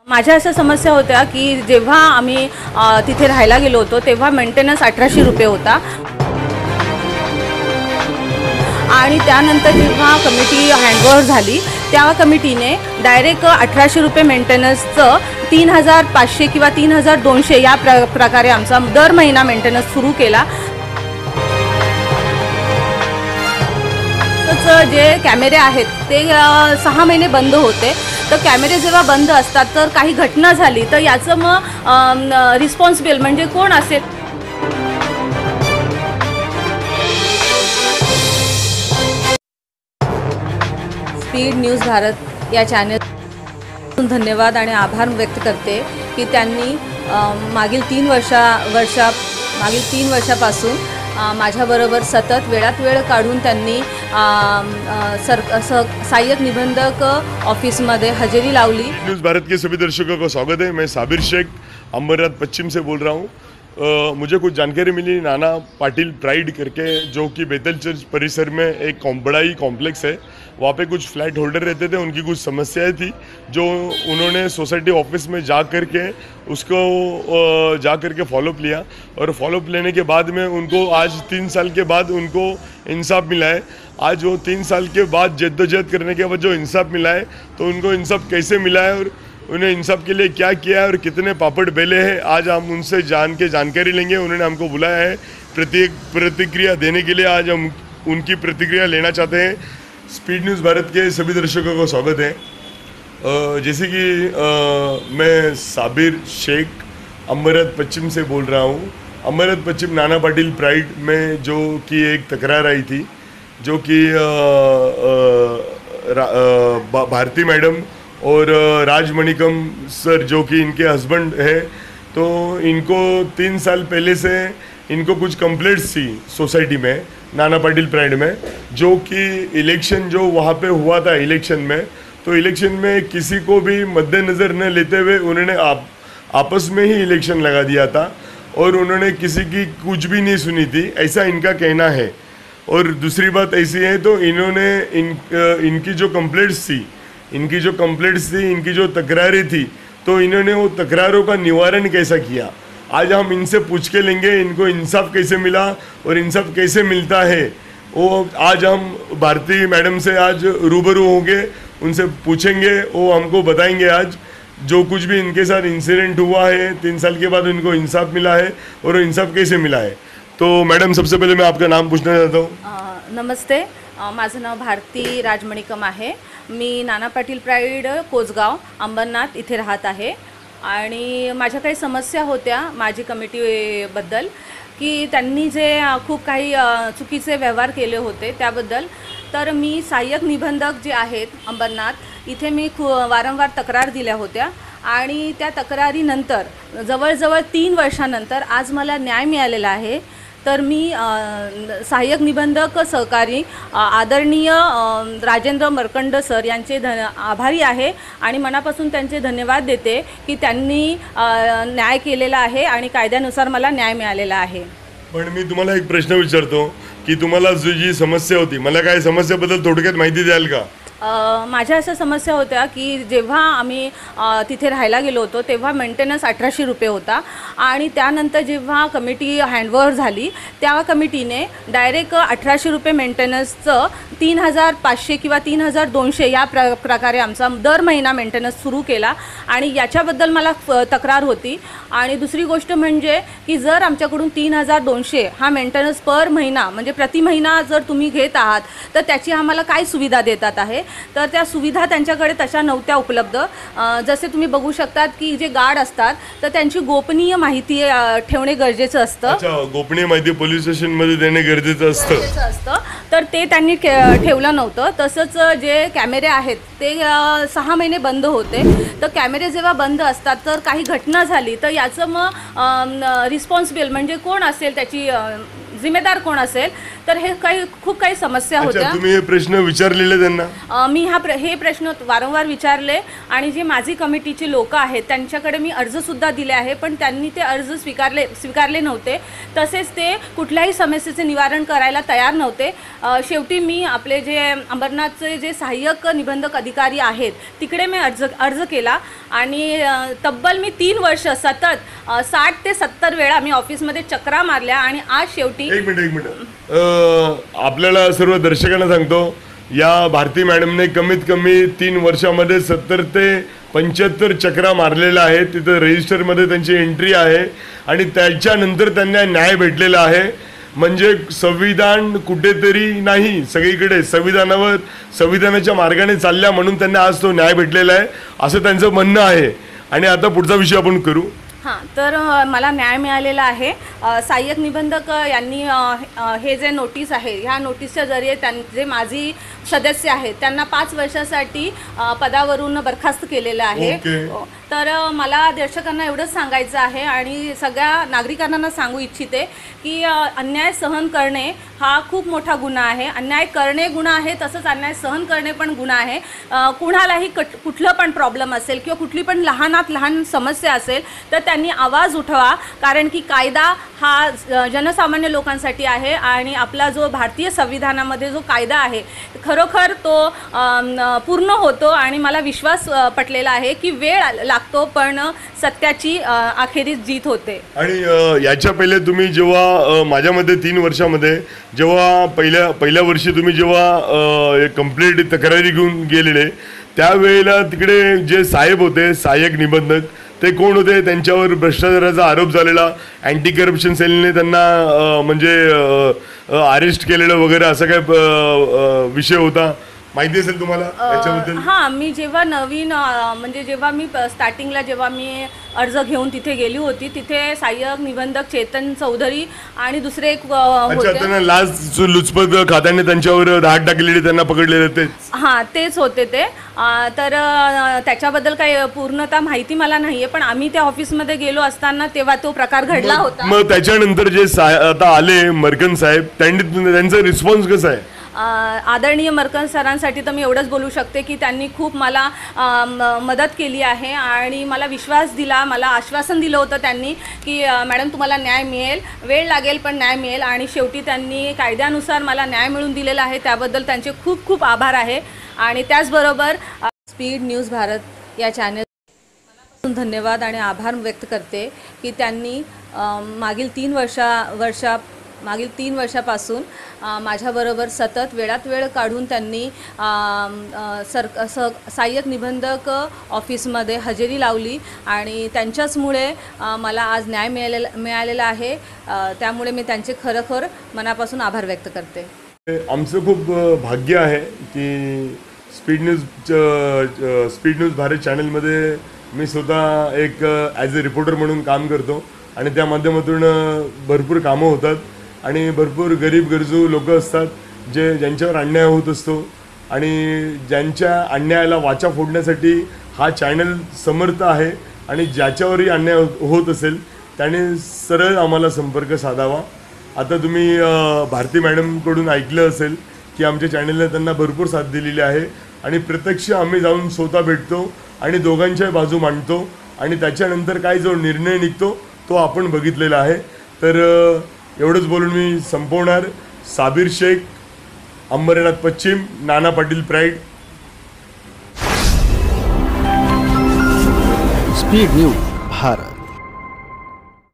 माझ्या अशा समस्या होत्या की जेव्हा आम्ही तिथे राहायला गेलो होतो तेव्हा मेंटेनन्स 1800 रुपये होता आणि त्यानंतर जेव्हा कमिटी हँडओव्हर झाली त्या कमिटीने डायरेक्ट 1800 रुपये मेंटेनन्सचं 3500 किंवा 3200 या प्रकारे आमचा दर महिना मेंटेनन्स सुरू केला। जे कॅमेरे आहेत ते 6 महिने बंद होते, तर कॅमेरे जेव्हा बंद असतात तर काही घटना झाली तर याचं मग रिस्पॉन्सिबल म्हणजे कोण असेल? स्पीड न्यूज भारत या चॅनल धन्यवाद आणि आभार व्यक्त करते की त्यांनी मागील 3 वर्षापासून माझ्याबरोबर सतत वेळात वेळ काढून त्यांनी सहाय्यक निबंधक ऑफिस में हजेरी लावली। न्यूज़ भारत के सभी दर्शकों को स्वागत है। मैं साबिर शेख अंबरनाथ पश्चिम से बोल रहा हूँ। मुझे कुछ जानकारी मिली नाना पाटिल प्राइड करके, जो कि बेतल चर्च परिसर में एक बड़ा ही कॉम्प्लेक्स है, वहाँ पे कुछ फ्लैट होल्डर रहते थे, उनकी कुछ समस्याएं थी जो उन्होंने सोसाइटी ऑफिस में जा करके फॉलोअप लिया और फॉलोअप लेने के बाद में उनको आज 3 साल के बाद उनको इंसाफ मिला है। आज वो 3 साल के बाद जद्दोजहद करने के बाद जो इंसाफ मिला है, तो उनको इंसाफ कैसे मिला है और उन्हें इंसाफ के लिए क्या किया है और कितने पापड़ बेले हैं, आज हम उनसे जानकारी लेंगे। उन्होंने हमको बुलाया है प्रतिक्रिया देने के लिए, आज हम उनकी प्रतिक्रिया लेना चाहते हैं। स्पीड न्यूज़ भारत के सभी दर्शकों को स्वागत है। जैसे कि मैं साबिर शेख अंबरनाथ पश्चिम से बोल रहा हूँ। अंबरनाथ पश्चिम नाना पाटिल प्राइड में जो कि एक तकरार आई थी, जो कि भारती मैडम और राजमणिकम सर जो कि इनके हस्बैंड है, तो इनको 3 साल पहले से इनको कुछ कंप्लेंट्स थी सोसाइटी में नाना पाटिल प्राइड में, जो कि इलेक्शन जो वहाँ पे हुआ था इलेक्शन में, तो इलेक्शन में किसी को भी मद्देनज़र न लेते हुए उन्होंने आपस में ही इलेक्शन लगा दिया था और उन्होंने किसी की कुछ भी नहीं सुनी थी, ऐसा इनका कहना है। और दूसरी बात ऐसी है, तो इन्होंने इनकी जो कंप्लेंट्स थी, इनकी जो तकरारें थी, तो इन्होंने वो तकरारों का निवारण कैसा किया, आज हम इनसे पूछ के लेंगे। इनको इंसाफ कैसे मिला और इंसाफ कैसे मिलता है, वो आज हम भारती मैडम से आज रूबरू होंगे, उनसे पूछेंगे, वो हमको बताएंगे आज जो कुछ भी इनके साथ इंसिडेंट हुआ है, 3 साल के बाद इनको इंसाफ मिला है और इंसाफ कैसे मिला है। तो मैडम, सबसे पहले मैं आपका नाम पूछना चाहता हूँ। नमस्ते, माझं नाव भारती राजमणिकम आहे। मी नाना पाटील प्राइड कोसगाव अंबरनाथ इथे राहत आहे आणि माझ्या काही समस्या होत्या माझी कमिटीबद्दल की त्यांनी जे खूप काही चुकीचे व्यवहार केले होते त्याबद्दल। तर मी सहाय्यक निबंधक जे आहेत अंबरनाथ इथे मी वारंवार तक्रार दिल्या होत्या आणि त्या तक्रारीनंतर जवळजवळ 3 वर्षानंतर आज मला न्याय मिळालेला आहे। तर मी सहाय्यक निबंधक सहकारी आदरणीय राजेंद्र मरकंड सर यांचे आभारी आहे आणि मनापासून त्यांचे धन्यवाद देते की त्यांनी न्याय केलेला आहे आणि कायद्यानुसार मला न्याय मिळालेला आहे। पण मी तुम्हाला एक प्रश्न विचारतो की तुम्हाला जी समस्या होती, मला काय समस्याबद्दल थोडक्यात माहिती द्याल का? माझ्या अशा समस्या होत्या की जेव्हा आम्ही तिथे राहायला गेलो होतो तेव्हा मेंटेनन्स 1800 रुपये होता आणि त्यानंतर जेव्हा कमिटी हँडओव्हर झाली त्या कमिटीने डायरेक्ट 1800 रुपये मेंटेनन्सचं 3500 किंवा 3200 या प्रकारे आमचा दर महिना मेंटेनन्स सुरू केला आणि याच्याबद्दल मला तक्रार होती। आणि दुसरी गोष्ट म्हणजे की जर आमच्याकडून 3200 हा मेंटेनन्स पर महिना म्हणजे प्रति महिना जर तुम्ही घेत आहात तर त्याची आम्हाला काय सुविधा देतात आहे, तर त्या सुविधा त्यांच्याकडे तशा नव्हत्या उपलब्ध। जसे तुम्ही बघू शकतात की जे गार्ड असतात तर त्यांची गोपनीय माहिती ठेवणे गरजेचं असतं। अच्छा, गोपनीय माहिती पोलीस स्टेशनमध्ये देणे गरजेचं असतं, तर ते त्यांनी ठेवलं नव्हतं। तसंच जे कॅमेरे आहेत ते 6 महिने बंद होते, तर कॅमेरे जेव्हा बंद असतात तर काही घटना झाली तर याचं मग रिस्पॉन्सिबल म्हणजे कोण असेल त्याची जिम्मेदार कोण असेल, तर हे खूप काही समस्या अच्छा, होत्या. तुम्ही हे प्रश्न विचारलेले त्यांना? मी हे प्रश्न वारंवार विचारले आणि जे माझी कमिटीचे लोक आहेत त्यांच्याकडे मी अर्जसुद्धा दिले आहे, पण त्यांनी ते अर्ज स्वीकारले नव्हते. तसेच ते कुठल्याही समस्येचे निवारण करायला तयार नव्हते. शेवटी मी आपले जे अंबरनाथचे जे सहाय्यक निबंधक अधिकारी आहेत तिकडे मी अर्ज केला आणि तब्बल मी 3 वर्ष सतत 60 ते 70 वेळा मी ऑफिसमध्ये चक्रा मारल्या आणि आज शेवटी एक मिनिट आपल्याला सर्व दर्शकांना सांगतो, या भारती मॅडमने कमीत कमी 3 वर्षामध्ये 70 ते 75 चक्रा मारलेला आहे. तिथं रजिस्टरमध्ये त्यांची एंट्री आहे आणि त्याच्यानंतर त्यांना न्याय भेटलेला आहे. म्हणजे संविधान कुठेतरी नाही, सगळीकडे संविधानाच्या मार्गाने चालल्या म्हणून त्यांना आज तो न्याय भेटलेला आहे असं त्यांचं म्हणणं आहे. आणि आता पुढचा विषय आपण करू. हां, तर मला न्याय मिळालेला आहे. सहाय्यक निबंधक यांनी हे जे नोटीस आहे ह्या नोटीसच्या जरिये जे माजी सदस्य आहेत त्यांना 5 वर्षासाठी पदावरून बरखास्त केलेलं आहे. तर मला दर्शकांना एवढंच सांगायचं आहे आणि सगळ्या नागरिकांना सांगू इच्छिते की अन्याय सहन करणे हा खूप मोठा गुन्हा आहे. अन्याय करणे गुन्हा आहे, तसंच अन्याय सहन करणे पण गुन्हा आहे. कुणालाही कुठलं पण प्रॉब्लेम असेल किंवा कुठली पण लहानात लहान समस्या असेल तर त्यांनी आवाज उठवा, कारण की कायदा हा जनसामान्य लोकांसाठी आहे आणि आपला जो भारतीय संविधानामध्ये जो कायदा आहे खरोखर तो पूर्ण होतो आणि मला विश्वास पटलेला आहे की वेळ लागतो पण सत्याची अखेरीस जीत होते. आणि याच्या पहिले तुम्ही जेव्हा माझ्यामध्ये 3 वर्षामध्ये जेव्हा पहिल्या वर्षी तुम्ही जेव्हा कंप्लेंट तक्रारी घेऊन गेलेले त्यावेळेला तिकडे जे साहेब होते सहाय्यक निबंधक ते कोण होते? त्यांच्यावर भ्रष्टाचाराचा आरोप झालेला, अँटी करप्शन सेलने त्यांना म्हणजे अरेस्ट केलेलं वगैरे असं काय विषय होता, माहिती असेल तुम्हाला त्याच्याबद्दल? हां, मी जेव्हा नवीन म्हणजे जेव्हा मी स्टार्टिंगला जेव्हा मी अर्ज घेऊन तिथे गेली होती तिथे सहाय्यक निबंधक चेतन चौधरी आणि दुसरे एक अच्छा, त्यांना लाच लुचपत खात्याने त्यांच्यावर धाड टाकलेली, त्यांना पकडलेले ते? हां, तेच होते ते. तर त्याच्याबद्दल काही पूर्णतः माहिती मला नाही आहे, पण आम्ही त्या ऑफिसमध्ये गेलो असताना तेव्हा तो प्रकार घडला होता. मग त्याच्यानंतर जे आता आले मर्कन साहेब, त्यांचा रिस्पॉन्स कसा आहे? आदरणीय मर्कन सरांसाठी तर मी एवढंच बोलू शकते की त्यांनी खूप मला मदत केली आहे आणि मला विश्वास दिला, मला आश्वासन दिलं होतं त्यांनी की मॅडम तुम्हाला न्याय मिळेल, वेळ लागेल पण न्याय मिळेल. आणि शेवटी त्यांनी कायद्यानुसार मला न्याय मिळवून दिलेला आहे, त्याबद्दल त्यांचे खूप खूप आभार आहे. आणि त्याचबरोबर स्पीड न्यूज भारत या चॅनल धन्यवाद आणि आभार व्यक्त करते की त्यांनी मागील 3 वर्षापासून माझ्याबरोबर सतत वेळात वेळ काढून त्यांनी सहाय्यक निबंधक ऑफिसमध्ये हजेरी लावली आणि त्यांच्याचमुळे मला आज न्याय मिळालेला आहे. त्यामुळे मी त्यांचे खरोखर मनापासून आभार व्यक्त करते. आमचं खूप भाग्य आहे की स्पीड न्यूज भारत चॅनलमध्ये मी स्वतः एक ॲज अ रिपोर्टर म्हणून काम करतो आणि त्या माध्यमातून भरपूर कामं होतात आणि भरपूर गरीब गरजू लोक असतात ज्यांच्यावर अन्याय होत असतो आणि ज्यांच्या अन्यायाला वाचा फोडण्यासाठी हा चॅनल समर्थ आहे. आणि ज्याच्यावरही अन्याय होत असेल त्याने सरळ आम्हाला संपर्क साधावा. आता तुम्ही भारती मॅडमकडून ऐकलं असेल की आमच्या चॅनलने त्यांना भरपूर साथ दिलेली आहे आणि प्रत्यक्ष आम्ही जाऊन स्वतः भेटतो आणि दोघांच्या बाजू मांडतो आणि त्याच्यानंतर काय जो निर्णय निघतो तो आपण बघितलेला आहे. तर एवढंच बोलून मी संपवणार. साबिर शेख, अंबरनाथ पश्चिम, Nana Patil pride. Speed news Bharat.